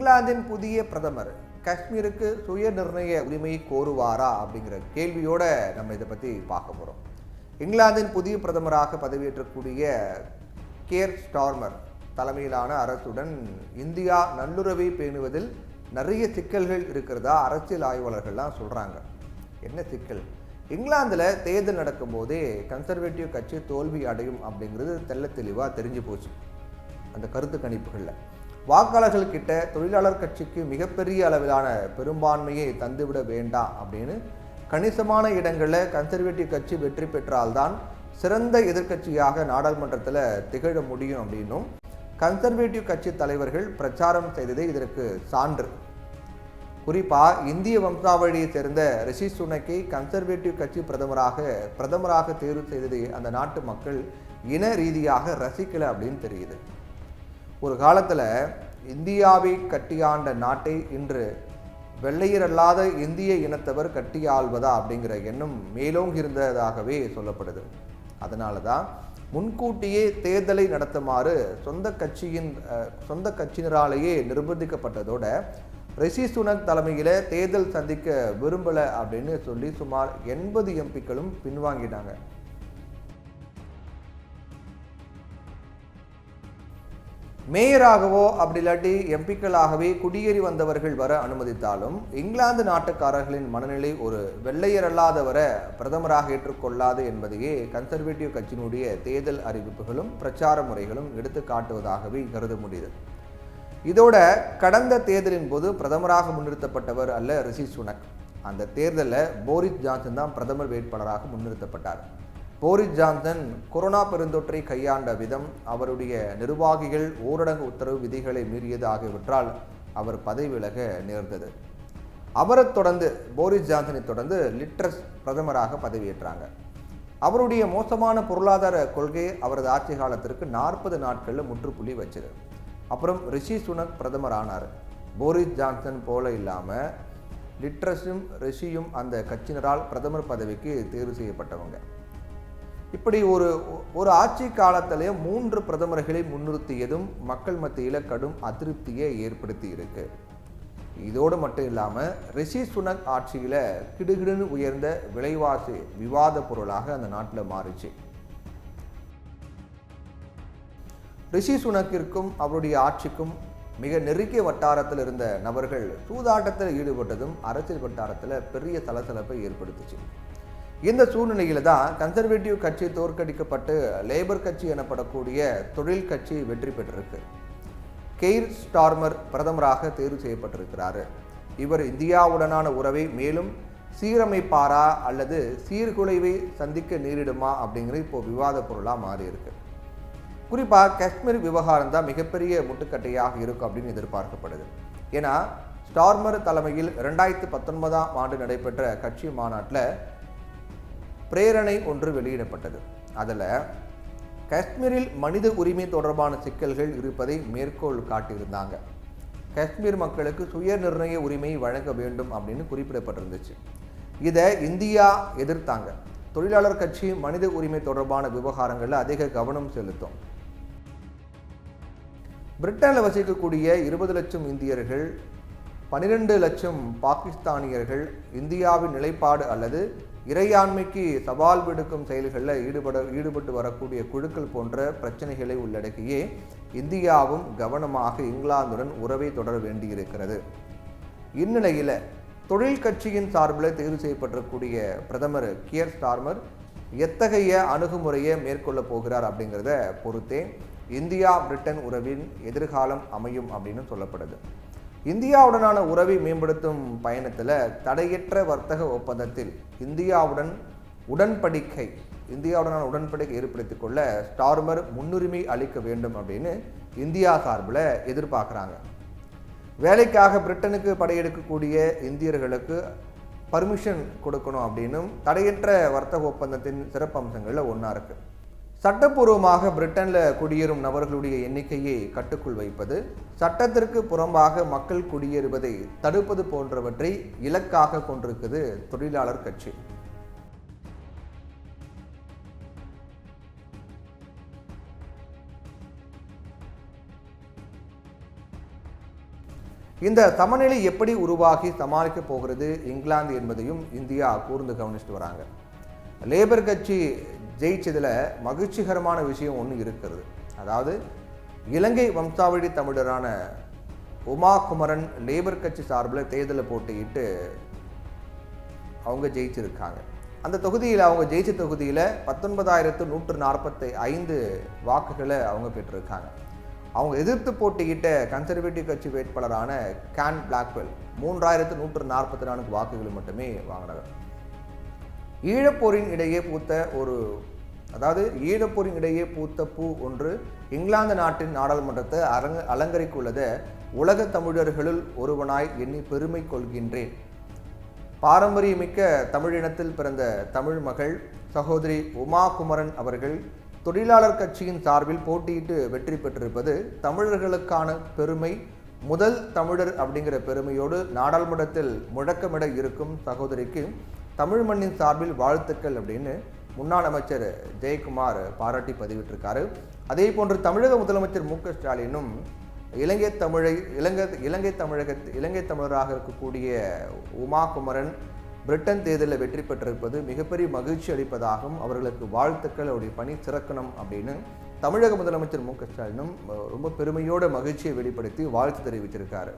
இங்கிலாந்தின் புதிய பிரதமர் காஷ்மீருக்கு சுய நிர்ணய உரிமை கோருவாரா அப்படிங்கிற கேள்வியோட நம்ம இதை பற்றி பார்க்க போகிறோம். இங்கிலாந்தின் புதிய பிரதமராக பதவியேற்றக்கூடிய கியர் ஸ்டார்மர் தலைமையிலான அரசுடன் இந்தியா நல்லுறவை பேணுவதில் நிறைய சிக்கல்கள் இருக்கிறதா அரசியல் ஆய்வாளர்கள்லாம் சொல்கிறாங்க. என்ன சிக்கல்? இங்கிலாந்தில் தேர்தல் நடக்கும்போதே கன்சர்வேட்டிவ் கட்சி தோல்வி அடையும் அப்படிங்கிறது தெள்ள தெளிவாக தெரிஞ்சு போச்சு. அந்த கருத்து கணிப்புகளில் வாக்காளர்கள் கிட்ட தொழிலாளர் கட்சிக்கு மிகப்பெரிய அளவிலான பெரும்பான்மையை தந்துவிட வேண்டாம் அப்படின்னு கணிசமான இடங்களில் கன்சர்வேட்டிவ் கட்சி வெற்றி பெற்றால்தான் சிறந்த எதிர்க்கட்சியாக நாடாளுமன்றத்தில் திகழ முடியும் அப்படின்னும் கன்சர்வேட்டிவ் கட்சி தலைவர்கள் பிரச்சாரம் செய்ததே இதற்கு சான்று. குறிப்பாக இந்திய வம்சாவளியை சேர்ந்த ரிஷி சுனக்கை கன்சர்வேட்டிவ் கட்சி பிரதமராக தேர்வு செய்ததை அந்த நாட்டு மக்கள் இன ரீதியாக ரசிக்கலை அப்படின்னு தெரியுது. ஒரு காலத்தில் இந்தியாவை கட்டியாண்ட நாட்டை இன்று வெள்ளையரல்லாத இந்திய இனத்தவர் கட்டியாள்வதா அப்படிங்கிற எண்ணம் மேலோங்கி இருந்ததாகவே சொல்லப்படுது. அதனால தான் முன்கூட்டியே தேர்தலை நடத்துமாறு சொந்த கட்சியினராலேயே நிர்பந்திக்கப்பட்டதோட ரிஷி சுனக் தலைமையில் தேர்தல் சந்திக்க விரும்பலை அப்படின்னு சொல்லி சுமார் 80 எம்பிக்களும் பின்வாங்கிட்டாங்க. மேயராகவோ அப்படி இல்லாட்டி எம்பிக்களாகவே குடியேறி வந்தவர்கள் வர அனுமதித்தாலும் இங்கிலாந்து நாட்டுக்காரர்களின் மனநிலை ஒரு வெள்ளையரல்லாதவரை பிரதமராக ஏற்றுக்கொள்ளாது என்பதையே கன்சர்வேட்டிவ் கட்சியினுடைய தேர்தல் அறிவிப்புகளும் பிரச்சார முறைகளும் எடுத்து காட்டுவதாகவே கருத முடியுது. இதோட கடந்த தேர்தலின் போது பிரதமராக முன்னிறுத்தப்பட்டவர் அல்ல ரிஷி சுனக். அந்த தேர்தலில் போரிஸ் ஜான்சன் தான் பிரதமர் வேட்பாளராக முன்னிறுத்தப்பட்டார். போரிஸ் ஜான்சன் கொரோனா பெருந்தொற்றை கையாண்ட விதம், அவருடைய நிர்வாகிகள் ஊரடங்கு உத்தரவு விதிகளை மீறியது ஆகியவற்றால் அவர் பதவி விலக நேர்ந்தது. அவரை தொடர்ந்து போரிஸ் ஜான்சனை தொடர்ந்து லிட்ரஸ் பிரதமராக பதவியேற்றாங்க. அவருடைய மோசமான பொருளாதார கொள்கை அவரது ஆட்சி காலத்திற்கு 40 நாட்களில் முற்றுப்புள்ளி வச்சது. அப்புறம் ரிஷி சுனக் பிரதமர் ஆனார். போரிஸ் ஜான்சன் போல இல்லாமல் லிட்ரஸும் ரிஷியும் அந்த கட்சியினரால் பிரதமர் பதவிக்கு தேர்வு செய்யப்பட்டவங்க. இப்படி ஒரு ஆட்சி காலத்திலே 3 பிரதமர்களை முன்னிறுத்தியதும் மக்கள் மத்தியில் கடும் அதிருப்தியை ஏற்படுத்தி இருக்கு. இதோடு மட்டும் இல்லாமல் ரிஷி சுனக் ஆட்சியில் கிடுகிடுன்னு உயர்ந்த விலைவாசி விவாத பொருளாக அந்த நாட்டில் மாறிச்சு. ரிஷி சுனக்கிற்கும் அவருடைய ஆட்சிக்கும் மிக நெருங்கிய வட்டாரத்தில் இருந்த நபர்கள் சூதாட்டத்தில் ஈடுபட்டதும் அரசியல் வட்டாரத்தில் பெரிய சலசலப்பை ஏற்படுத்துச்சு. இந்த சூழ்நிலையில் தான் கன்சர்வேட்டிவ் கட்சி தோற்கடிக்கப்பட்டு லேபர் கட்சி எனப்படக்கூடிய தொழில் கட்சி வெற்றி பெற்றிருக்கு. கெய்ர் ஸ்டார்மர் பிரதமராக தேர்வு செய்யப்பட்டிருக்கிறார். இவர் இந்தியாவுடனான உறவை மேலும் சீரமைப்பாரா அல்லது சீர்குலைவை சந்திக்க நேரிடுமா அப்படிங்கிறது இப்போ விவாத பொருளாக மாறி இருக்கு. குறிப்பாக காஷ்மீர் விவகாரம் தான் மிகப்பெரிய முட்டுக்கட்டையாக இருக்கும் அப்படின்னு எதிர்பார்க்கப்படுது. ஏன்னா ஸ்டார்மர் தலைமையில் 2019ஆம் ஆண்டு நடைபெற்ற கட்சி மாநாட்டில் பிரேரணை ஒன்று வெளியிடப்பட்டது. அதில் காஷ்மீரில் மனித உரிமை தொடர்பான சிக்கல்கள் இருப்பதை மேற்கோள் காட்டியிருந்தாங்க. காஷ்மீர் மக்களுக்கு சுய நிர்ணய உரிமை வழங்க வேண்டும் அப்படின்னு குறிப்பிடப்பட்டிருந்துச்சு. இதை இந்தியா எதிர்த்தாங்க. தொழிலாளர் கட்சி மனித உரிமை தொடர்பான விவகாரங்களில் அதிக கவனம் செலுத்தும். பிரிட்டனில் வசிக்கக்கூடிய 20 லட்சம் இந்தியர்கள், 12 லட்சம் பாகிஸ்தானியர்கள் இந்தியாவின் நிலைப்பாடு அல்லது இறையாண்மைக்கு சவால் விடுக்கும் செயல்களில் ஈடுபட்டு வரக்கூடிய குழுக்கள் போன்ற பிரச்சனைகளை உள்ளடக்கியே இந்தியாவும் கவனமாக இங்கிலாந்துடன் உறவை தொடர வேண்டியிருக்கிறது. இந்நிலையில் தொழில் கட்சியின் சார்பில் தேர்வு செய்யப்பட்டிருக்கூடிய பிரதமர் கியர் ஸ்டார்மர் எத்தகைய அணுகுமுறையை மேற்கொள்ள போகிறார் அப்படிங்கிறத பொறுத்தே இந்தியா பிரிட்டன் உறவின் எதிர்காலம் அமையும் அப்படின்னு சொல்லப்படுது. இந்தியாவுடனான உறவை மேம்படுத்தும் பயணத்தில் தடையற்ற வர்த்தக ஒப்பந்தத்தில் இந்தியாவுடனான உடன்படிக்கை ஏற்படுத்திக் கொள்ள ஸ்டார்மர் முன்னுரிமை அளிக்க வேண்டும் அப்படின்னு இந்தியா சார்பில் எதிர்பார்க்குறாங்க. வேலைக்காக பிரிட்டனுக்கு படையெடுக்கக்கூடிய இந்தியர்களுக்கு பர்மிஷன் கொடுக்கணும் அப்படின்னும் தடையற்ற வர்த்தக ஒப்பந்தத்தின் சிறப்பம்சங்களில் ஒன்றா இருக்குது. சட்டப்பூர்வமாக பிரிட்டனில் குடியேறும் நபர்களுடைய எண்ணிக்கையை கட்டுக்குள் வைப்பது, சட்டத்திற்கு புறம்பாக மக்கள் குடியேறுவதை தடுப்பது போன்றவற்றை இலக்காக கொண்டிருக்குது தொழிலாளர் கட்சி. இந்த சமநிலை எப்படி உருவாகி சமாளிக்க போகிறது இங்கிலாந்து என்பதையும் இந்தியா கூர்ந்து கவனிச்சுட்டு வராங்க. லேபர் கட்சி ஜெயிச்சதில் மகிழ்ச்சிகரமான விஷயம் ஒன்று இருக்கிறது. அதாவது இலங்கை வம்சாவழி தமிழரான உமா குமரன் லேபர் கட்சி சார்பில் தேர்தலில் போட்டியிட்டு அவங்க ஜெயிச்சிருக்காங்க. அந்த தொகுதியில் அவங்க ஜெயிச்ச தொகுதியில் 19,145 வாக்குகளை அவங்க பெற்றிருக்காங்க. அவங்க எதிர்த்து போட்டியிட்ட கன்சர்வேட்டிவ் கட்சி வேட்பாளரான கேன் பிளாக்வெல் 3,144 வாக்குகள் மட்டுமே வாங்கினார். ஈழப்போரின் இடையே பூத்த பூ ஒன்று இங்கிலாந்து நாட்டின் நாடாளுமன்றத்தை அலங்கரிக்குள்ளதை உலக தமிழர்களுள் ஒருவனாய் எண்ணி பெருமை கொள்கின்றேன். பாரம்பரியமிக்க தமிழினத்தில் பிறந்த தமிழ் மகள் சகோதரி உமா குமரன் அவர்கள் தொழிலாளர் கட்சியின் சார்பில் போட்டியிட்டு வெற்றி பெற்றிருப்பது தமிழர்களுக்கான பெருமை. முதல் தமிழர் அப்படிங்கிற பெருமையோடு நாடாளுமன்றத்தில் முழக்கமிட இருக்கும் சகோதரிக்கு தமிழ் மண்ணின் சார்பில் வாழ்த்துக்கள் அப்படின்னு முன்னாள் அமைச்சர் ஜெயக்குமார் பாராட்டி பதிவிட்டிருக்காரு. அதே போன்று தமிழக முதலமைச்சர் மு.க. ஸ்டாலினும் இலங்கை தமிழராக இருக்கக்கூடிய உமா குமரன் பிரிட்டன் தேர்தலில் வெற்றி பெற்றிருப்பது மிகப்பெரிய மகிழ்ச்சி அளிப்பதாகவும் அவர்களுக்கு வாழ்த்துக்கள், அவருடைய பணி சிறக்கணும் அப்படின்னு தமிழக முதலமைச்சர் மு.க. ஸ்டாலினும் ரொம்ப பெருமையோட மகிழ்ச்சியை வெளிப்படுத்தி வாழ்த்து தெரிவித்திருக்காரு.